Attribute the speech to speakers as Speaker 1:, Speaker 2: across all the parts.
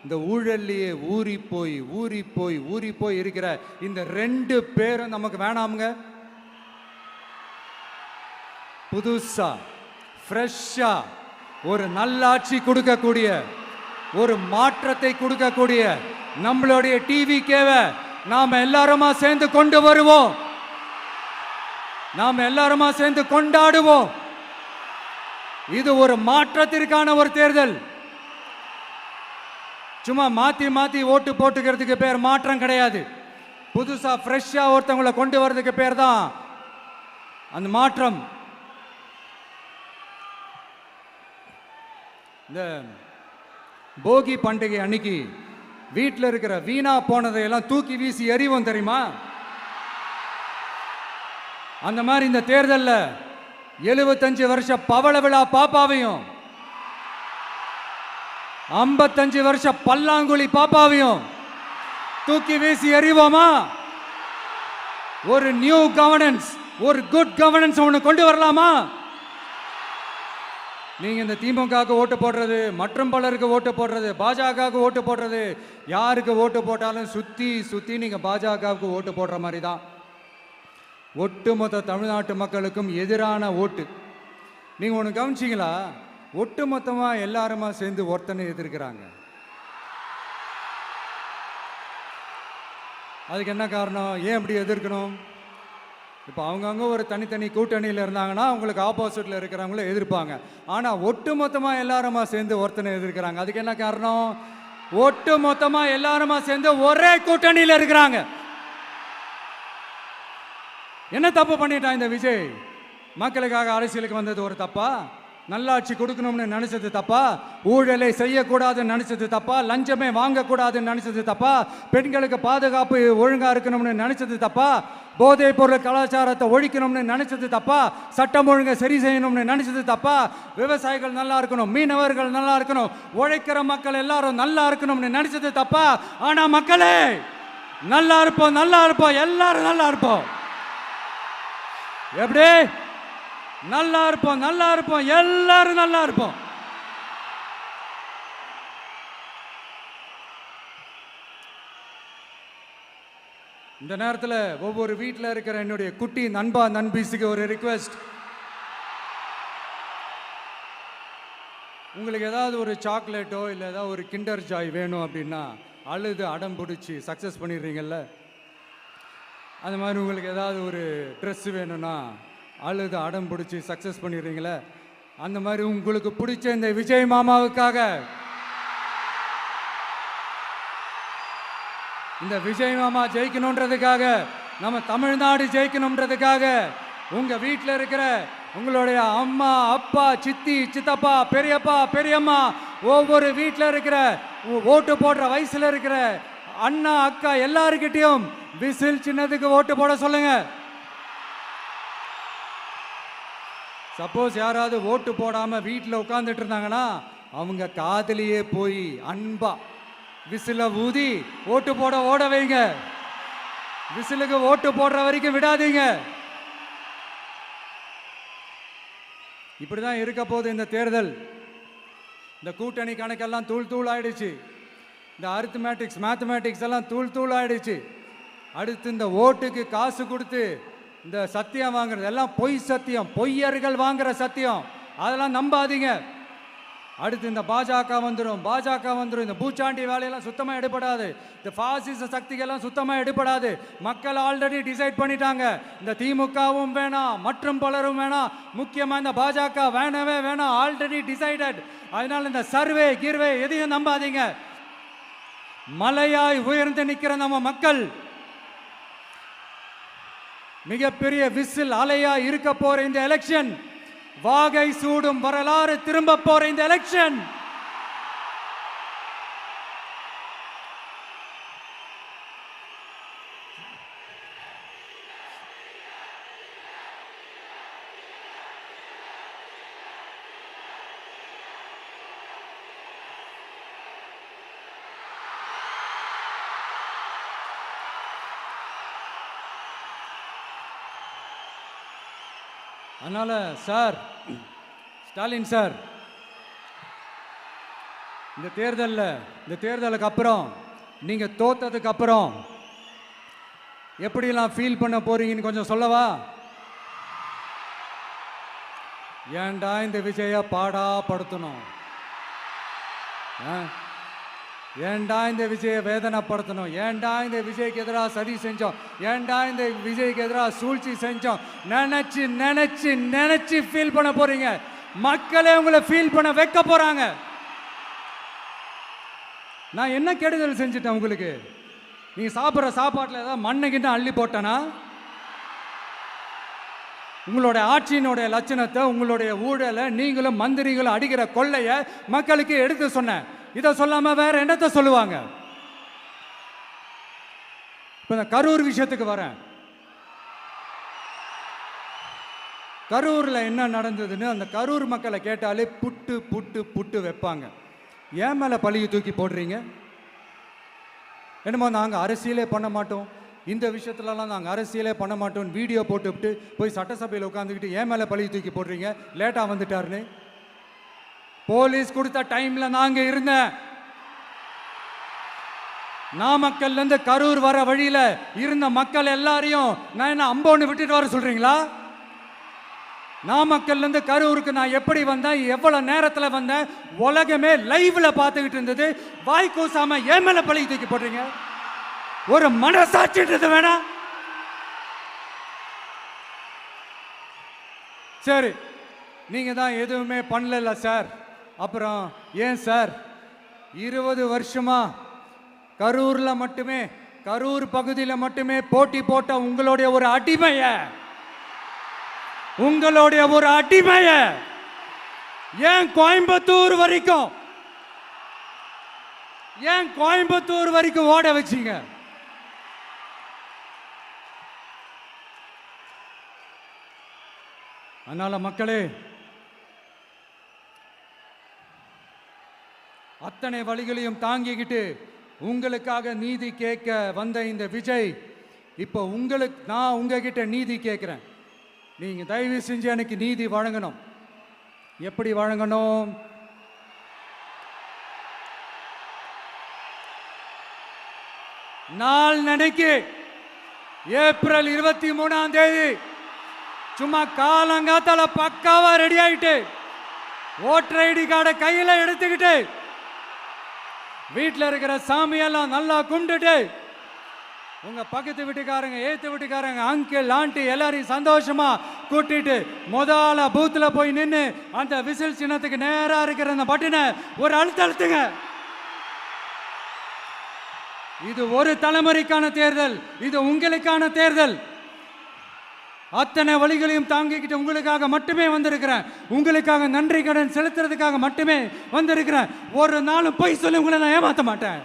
Speaker 1: இந்த ஊழல்லையே ஊறி போய் இருக்கிற இந்த 2 பேரும் நமக்கு வேணாமுங்க. புதுசா ஃப்ரெஷ்ஷா ஒரு நல்லாட்சி கொடுக்கக்கூடிய, ஒரு மாற்றத்தை கொடுக்கக்கூடிய நம்மளுடைய டிவிகேவை நாம எல்லாருமா சேர்ந்து கொண்டு வருவோம். நாம எல்லாருமா சேர்ந்து கொண்டாடுவோம். இது ஒரு மாற்றத்திற்கான ஒரு தேர்தல். சும்மா மாத்தி ஓட்டு போட்டுக்கிறதுக்கு பேர் மாற்றம் கிடையாது. புதுசா ஃப்ரெஷ்ஷா ஒருத்தவங்களை கொண்டு வர்றதுக்கு பேர் தான் அந்த மாற்றம். இந்த போகி பண்டிகை அன்னைக்கு வீட்டில் இருக்கிற வீணா போனதையெல்லாம் தூக்கி வீசி எறிவோம் தெரியுமா? அந்த மாதிரி இந்த தேர்தலில் 75 வருஷ பவள விழா பாப்பாவையும் 55 வருஷ பல்லாங்குழி பாப்பாவையும் தூக்கி வீசி எறிவோமா? ஒரு நியூ கவர்னன்ஸ், ஒரு குட் கவர்னன்ஸ் ஒன்று கொண்டு வரலாமா? நீங்க இந்த திமுகவுக்கு ஓட்டு போடுறது, மற்றும் பலருக்கு ஓட்டு போடுறது, பாஜகவுக்கு ஓட்டு போடுறது, யாருக்கு ஓட்டு போட்டாலும் சுத்தி நீங்க பாஜகவுக்கு ஓட்டு போடுற மாதிரி தான். ஒட்டுமொத்த தமிழ்நாட்டு மக்களுக்கும் எதிரான ஓட்டு. நீங்க ஒன்று கவனிச்சிங்களா? ஒட்டுமொத்தமா எல்லாருமா சேர்ந்து ஒருத்தனை எதிர்க்கிறாங்க. அதுக்கு என்ன காரணம்? ஏன் அப்படி எதிர்க்கணும்? இப்போ அவங்கவுங்க ஒரு தனித்தனி கூட்டணியில் இருந்தாங்கன்னா அவங்களுக்கு ஆப்போசிட்டில் இருக்கிறவங்கள எதிர்ப்பாங்க. ஆனால் ஒட்டுமொத்தமாக எல்லாருமா சேர்ந்து ஒருத்தனை எதிர்க்கிறாங்க. அதுக்கு என்ன காரணம்? ஒட்டுமொத்தமாக எல்லாருமா சேர்ந்து ஒரே கூட்டணியில் இருக்கிறாங்க. என்ன தப்பு பண்ணிட்டான் இந்த விஜய்? மக்களுக்காக அரசியலுக்கு வந்தது ஒரு தப்பா? நல்லாட்சி கொடுக்கணும்னு நினைச்சது தப்பா? ஊழலை செய்யக்கூடாதுன்னு நினைச்சது தப்பா? லஞ்சமே வாங்கக்கூடாதுன்னு நினைச்சது தப்பா? பெண்களுக்கு பாதுகாப்பு ஒழுங்கா இருக்கணும்னு நினைச்சது தப்பா? போதைப் பொருள் கலாச்சாரத்தை ஒழிக்கணும்னு நினைச்சது தப்பா? சட்டம் ஒழுங்கை சரி செய்யணும்னு நினைச்சது தப்பா? விவசாயிகள் நல்லா இருக்கணும், மீனவர்கள் நல்லா இருக்கணும், உழைக்கிற மக்கள் எல்லாரும் நல்லா இருக்கணும்னு நினைச்சது தப்பா? ஆனா மக்களே, நல்லா இருப்போம் எல்லாரும் நல்லா இருப்போம். எப்படி? நல்லா இருப்போம் எல்லாரும் நல்லா இருப்போம். இந்த நேரத்தில் ஒவ்வொரு வீட்டில் இருக்கிற என்னுடைய குட்டி நண்பா நண்பீஸுக்கு ஒரு ரிக்வெஸ்ட். உங்களுக்கு ஏதாவது ஒரு சாக்லேட்டோ இல்லை ஏதாவது ஒரு கிண்டர் ஜாய் வேணும் அப்படின்னா அழுது அடம் பிடிச்சி சக்ஸஸ் பண்ணிடுறீங்கல்ல, அந்த மாதிரி உங்களுக்கு ஏதாவது ஒரு ட்ரெஸ் வேணும்னா அழுது அடம் பிடிச்சி சக்ஸஸ் பண்ணிடுறீங்களே, அந்த மாதிரி உங்களுக்கு பிடிச்ச இந்த விஜய் மாமாவுக்காக, இந்த விஜய் மாமா ஜெயிக்கணுன்றதுக்காக, நம்ம தமிழ்நாடு ஜெயிக்கணுன்றதுக்காக உங்க வீட்டில் இருக்கிற உங்களுடைய அம்மா, அப்பா, சித்தி, சித்தப்பா, பெரியப்பா, பெரியம்மா, ஒவ்வொரு வீட்டில் இருக்கிற ஓட்டு போடுற வயசுல இருக்கிற அண்ணா, அக்கா எல்லாருக்கிட்டையும் விசில் சின்னதுக்கு ஓட்டு போட சொல்லுங்க. சப்போஸ் யாராவது ஓட்டு போடாம வீட்டில் உட்கார்ந்துட்டு இருந்தாங்கன்னா அவங்க காதலியே போய் அன்பா விசில ஊதி ஓட்டு போட ஓட வைங்க. விசிலுக்கு ஓட்டு போடுற வரைக்கும் விடாதீங்க. இப்படிதான் இருக்க போது இந்த தேர்தல். இந்த கூட்டணி கணக்கெல்லாம் தூள் ஆயிடுச்சு. இந்த அரித்மேட்டிக்ஸ், மேத்தமேட்டிக்ஸ் எல்லாம் தூள் ஆயிடுச்சு. அடுத்து இந்த ஓட்டுக்கு காசு கொடுத்து இந்த சத்தியம் வாங்குறது எல்லாம் பொய் சத்தியம், பொய்யர்கள் வாங்குற சத்தியம், அதெல்லாம் நம்பாதீங்க. அடுத்து இந்த பாஜக வந்துடும். இந்த பூச்சாண்டி வேலையெல்லாம் சுத்தமாக எடுபடாது. இந்த பாசிச சக்திகள்லாம் சுத்தமாக எடுபடாது. மக்கள் ஆல்ரெடி டிசைட் பண்ணிட்டாங்க. இந்த திமுகவும் வேணாம், மற்றும் பலரும் வேணாம், முக்கியமாக இந்த பாஜக வேணவே வேணாம், ஆல்ரெடி டிசைடட். அதனால இந்த சர்வே கீர்வே எதையும் நம்பாதீங்க. மலையாய் உயர்ந்து நிற்கிற நம்ம மக்கள் மிகப்பெரிய விசில் அலையா இருக்க போற இந்த எலெக்ஷன், வாகை சூடும் வரலாறு திரும்ப போற இந்த எலெக்ஷன், அதனால சார், ஸ்டாலின் சார், இந்த தேர்தலுக்கு அப்புறம் நீங்க தோத்ததுக்கு அப்புறம் எப்படிலாம் ஃபீல் பண்ண போறீங்கன்னு கொஞ்சம் சொல்லவா? ஏன்டா இந்த விஜய பாடா படுத்தணும், ஏன்டா இந்த விஜய வேதனைப்படுத்தணும், ஏன்டா இந்த விஜய்க்கு எதிராக சதி செஞ்சோம், ஏன்டா இந்த விஜய்க்கு எதிராக சூழ்ச்சி செஞ்சோம் நினைச்சு நினைச்சு நினைச்சு ஃபீல் பண்ண போறீங்க. மக்களே உங்களை ஃபீல் பண்ண வைக்க போறாங்க. நான் என்ன கெடுதல் செஞ்சுட்டேன் உங்களுக்கு? நீங்க சாப்பிட்ற சாப்பாட்டில் ஏதாவது மண்ணுகிட்ட அள்ளி போட்டனா? உங்களுடைய ஆட்சியினுடைய லட்சணத்தை, உங்களுடைய ஊழலை, நீங்களும் மந்திரிகளும் அடிக்கிற கொள்ளைய மக்களுக்கு எடுத்து சொன்னேன். இதை சொல்லாம வேற என்னத்தை சொல்லுவாங்க? இப்ப இந்த கரூர் விஷயத்துக்கு வரேன். கரூர்ல என்ன நடந்ததுன்னு அந்த கரூர் மக்களை கேட்டாலே புட்டு புட்டு புட்டு வைப்பாங்க. ஏன் மேல பழியை தூக்கி போடுறீங்க? என்னமோ நாங்கள் அரசியலே பண்ண மாட்டோம், இந்த விஷயத்துலலாம் நாங்கள் அரசியலே பண்ண மாட்டோம் வீடியோ போட்டுவிட்டு போய் சட்டசபையில் உட்காந்துக்கிட்டு ஏன் மேலே பழியை தூக்கி போடுறீங்க? லேட்டாக வந்துட்டாருன்னு போலீஸ் கொடுத்த டைம்ல நாங்க இருந்தேன். நாமக்கல்லேருந்து கரூர் வர வழியில இருந்த மக்கள் எல்லாரையும் நான் என்ன அம்போன்னு விட்டுட்டு வர சொல்றீங்களா? நாமக்கல்லேருந்து கரூருக்கு நான் எப்படி வந்தேன், எவ்வளவு நேரத்தில் வந்தேன், உலகமே லைவ்ல பார்த்துக்கிட்டு இருந்தது. வாய் கூசாம ஏன் மேல பழி தூக்கி போடுறீங்க? ஒரு மனசாட்சின்றது வேணா? சரி, நீங்க தான் எதுவுமே பண்ணல சார். அப்புறம் ஏன் சார் 20 வருஷமா கரூர்ல மட்டுமே, கரூர் பகுதியில் மட்டுமே போட்டி போட்ட உங்களுடைய ஒரு அடிமைய ஏன் கோயம்புத்தூர் வரைக்கும் ஓட வச்சீங்க? அதனால மக்களே, அத்தனை வழிகளையும் தாங்கிக்கிட்டு உங்களுக்காக நீதி கேட்க வந்த இந்த விஜய், இப்போ நான் உங்ககிட்ட நீதி கேட்கிறேன். நீங்க தயவு செஞ்சு எனக்கு நீதி வழங்கணும். எப்படி வழங்கணும்? நாள் நினைக்கு ஏப்ரல் 23ஆம் தேதி சும்மா காலங்காத்தால பக்காவா ரெடி ஆயிட்டு ஓட்டர் ஐடி கார்டை கையில எடுத்துக்கிட்டு வீட்டில் இருக்கிற சாமியெல்லாம் நல்லா கும்பிட்டுட்டு உங்க பக்கத்து வீட்டுக்காரங்க, ஏத்து வீட்டுக்காரங்க, அங்கிள் ஆண்டி எல்லாரையும் சந்தோஷமா கூட்டிட்டு முதல்ல பூத்துல போய் நின்று அந்த விசில் சின்னத்துக்கு நேரா இருக்கிற அந்த பட்டனை ஒரு அழுத்துங்க. இது ஒரு தலைமுறைக்கான தேர்தல், இது உங்களுக்கான தேர்தல். அத்தனை வழிகளையும் தாங்கிக்கிட்டு உங்களுக்காக மட்டுமே வந்திருக்கிறேன். உங்களுக்காக நன்றி கடன் செலுத்துறதுக்காக மட்டுமே வந்திருக்கிறேன். ஒரு நாளும் பொய் சொல்லி உங்களை நான் ஏமாற்ற மாட்டேன்.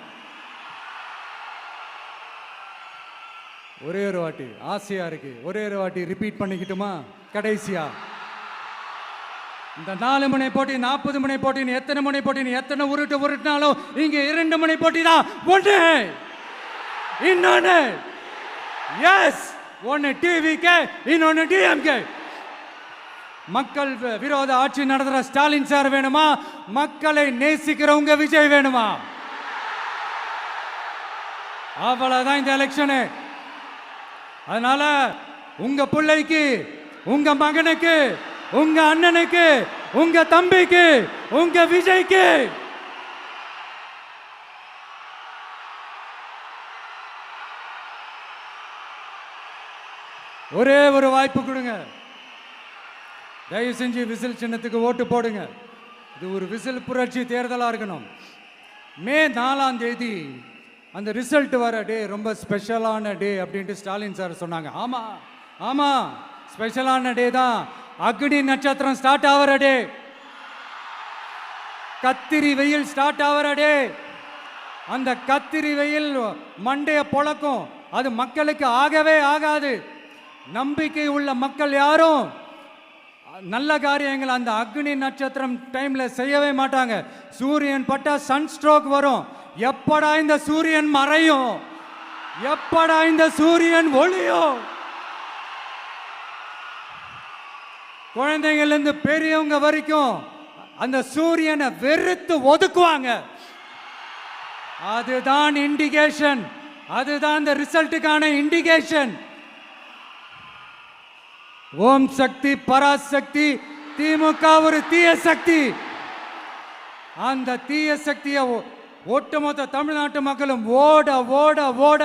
Speaker 1: ஒரே ஒரு வாட்டி ஆசையா இருக்கு, ஒரே ஒரு வாட்டி ரிப்பீட் பண்ணிக்கிட்டுமா? கடைசியா இந்த 4 முனை போட்டி, 40 முனை போட்டி, எத்தனை முனை போட்டி, எத்தனை உருட்டினாலும் இங்க 2 முனை போட்டி தான். ஒன்று இன்னொன்னு எஸ், ஒன்னு டிவிகே, இன்னொன்னு டிஎம்கே. மக்கள் விரோத ஆட்சி நடத்துற ஸ்டாலின் சார் வேணுமா? மக்களை நேசிக்கிறவங்க விஜய் வேணுமா? அவ்வளவுதான் இந்த எலெக்ஷனு. அதனால உங்க பிள்ளைக்கு, உங்க மகனுக்கு, உங்க அண்ணனுக்கு, உங்க தம்பிக்கு, உங்க விஜய்க்கு ஒரே ஒரு வாய்ப்பு கொடுங்க. தயவு செஞ்சு விசில் சின்னத்துக்கு ஓட்டு போடுங்க. இது ஒரு விசில் புரட்சி தேர்தலாக இருக்கணும். மே 4ஆம் தேதி அந்த ரிசல்ட் வர டே ரொம்ப ஸ்பெஷலான டே அப்படின்ட்டு ஸ்டாலின் சார் சொன்னாங்க. ஆமா ஆமா, ஸ்பெஷலான டே தான். அக்னி நட்சத்திரம் ஸ்டார்ட் ஆகிற டே, கத்திரி வெயில் ஸ்டார்ட் ஆகிற டே. அந்த கத்திரி வெயில் மண்டைய பொழக்கும். அது மக்களுக்கு ஆகவே ஆகாது. நம்பிக்கை உள்ள மக்கள் யாரும் நல்ல காரியங்கள் அந்த அக்னி நட்சத்திரம் டைம்ல செய்யவே மாட்டாங்க. சூரியன் பட்டா சன் ஸ்ட்ரோக் வரும். எப்படா இந்த சூரியன் மறையும், எப்படா இந்த சூரியன் ஒளியும்? குழந்தைங்கள்ல இருந்து பெரியவங்க வரைக்கும் அந்த சூரியனை வெறுத்து ஒதுக்குவாங்க. அதுதான் இண்டிகேஷன், அதுதான் இந்த ரிசல்ட்டுக்கான இண்டிகேஷன். ஓம் சக்தி பராசக்தி, திமுக ஒரு தீய சக்தி. அந்த தீய சக்தியை ஒட்டுமொத்த தமிழ்நாட்டு மக்களும் ஓட ஓட ஓட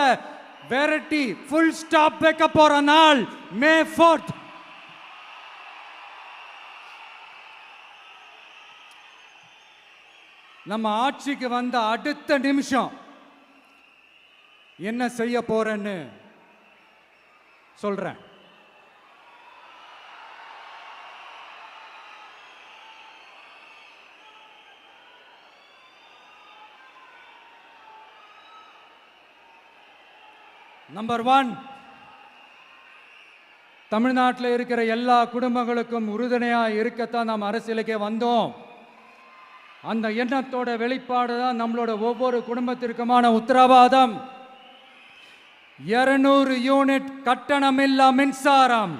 Speaker 1: விரட்டி ஃபுல் ஸ்டாப் வைக்க போற நாள் மே 4th. நம்ம ஆட்சிக்கு வந்த அடுத்த நிமிஷம் என்ன செய்ய போறேன்னு சொல்றேன். நம்பர் 1, தமிழ்நாட்டில் இருக்கிற எல்லா குடும்பங்களுக்கும் உறுதுணையாக இருக்கத்தான் நாம் அரசியலுக்கே வந்தோம். அந்த எண்ணத்தோட வெளிப்பாடு தான் நம்மளோட ஒவ்வொரு குடும்பத்திற்குமான உத்தரவாதம். 200 யூனிட் கட்டணமில்லா மின்சாரம்.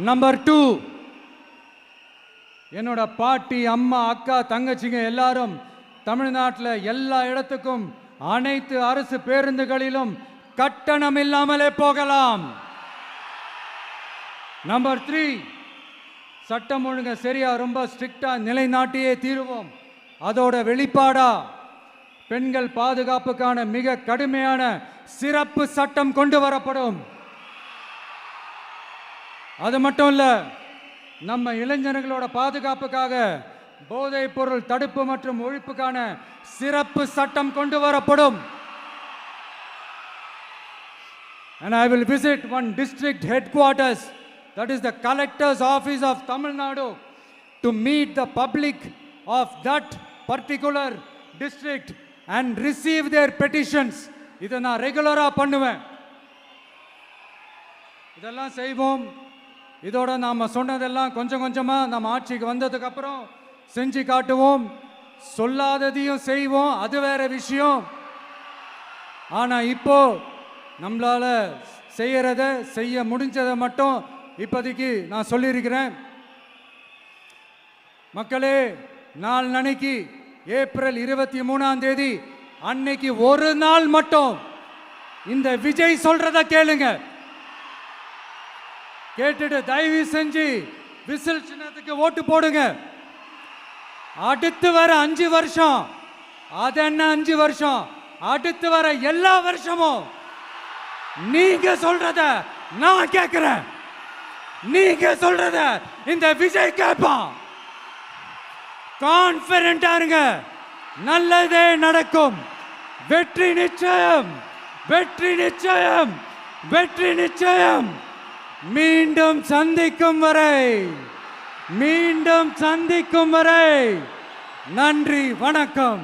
Speaker 1: நம்பர் 2, என்னோட பாட்டி, அம்மா, அக்கா, தங்கச்சிங்க எல்லாரும் தமிழ்நாட்டில் எல்லா இடத்துக்கும் அனைத்து அரசு பேருந்துகளிலும் கட்டணம் இல்லாமலே போகலாம். நம்பர் 3, சட்டம் ஒழுங்கு சரியா ரொம்ப ஸ்ட்ரிக்டா நிலைநாட்டியே தீருவோம். அதோட வெளிப்பாடா பெண்கள் பாதுகாப்புக்கான மிக கடுமையான சிறப்பு சட்டம் கொண்டு வரப்படும். அது மட்டும் இல்ல, நம்ம இளைஞர்களோட பாதுகாப்புக்காக போதைப் பொருள் தடுப்பு மற்றும் ஒழிப்புக்கான சிறப்பு சட்டம் கொண்டு வரப்படும். And I will visit one district headquarters, that is the collector's office of Tamil Nadu, to meet the public of that particular district and receive their petitions. இதை நான் ரெகுலரா பண்ணுவேன். இதெல்லாம் செய்வோம். இதோட நாம சொன்னதெல்லாம் கொஞ்சம் கொஞ்சமா நம்ம ஆட்சிக்கு வந்ததுக்கு அப்புறம் செஞ்சு காட்டுவோம். சொல்லாததையும் செய்வோம், அது வேற விஷயம். ஆனா இப்போ நம்மளால செய்ய முடிஞ்சதை மட்டும் இப்போதைக்கு நான் சொல்லியிருக்கிறேன். மக்களே, நாளைக்கு ஏப்ரல் 23ஆம் தேதி அன்னைக்கு ஒரு நாள் மட்டும் இந்த விஜய் சொல்றத கேளுங்க. கேட்டுட்டு தயவு செஞ்சு விசில் சின்னத்துக்கு ஓட்டு போடுங்க. அடுத்து வர 5 வருஷம், அது என்ன 5 வருஷம், அடுத்து வர எல்லா வருஷமும் நீங்க சொல்றத நான் கேட்கிறேன். நீங்க சொல்றத இந்த விஜய் கேட்பான். கான்ஃபிடென்ட்டா இருங்க, நல்லதே நடக்கும். வெற்றி நிச்சயம், வெற்றி நிச்சயம், வெற்றி நிச்சயம். மீண்டும் சந்திக்கும் வரை நன்றி, வணக்கம்.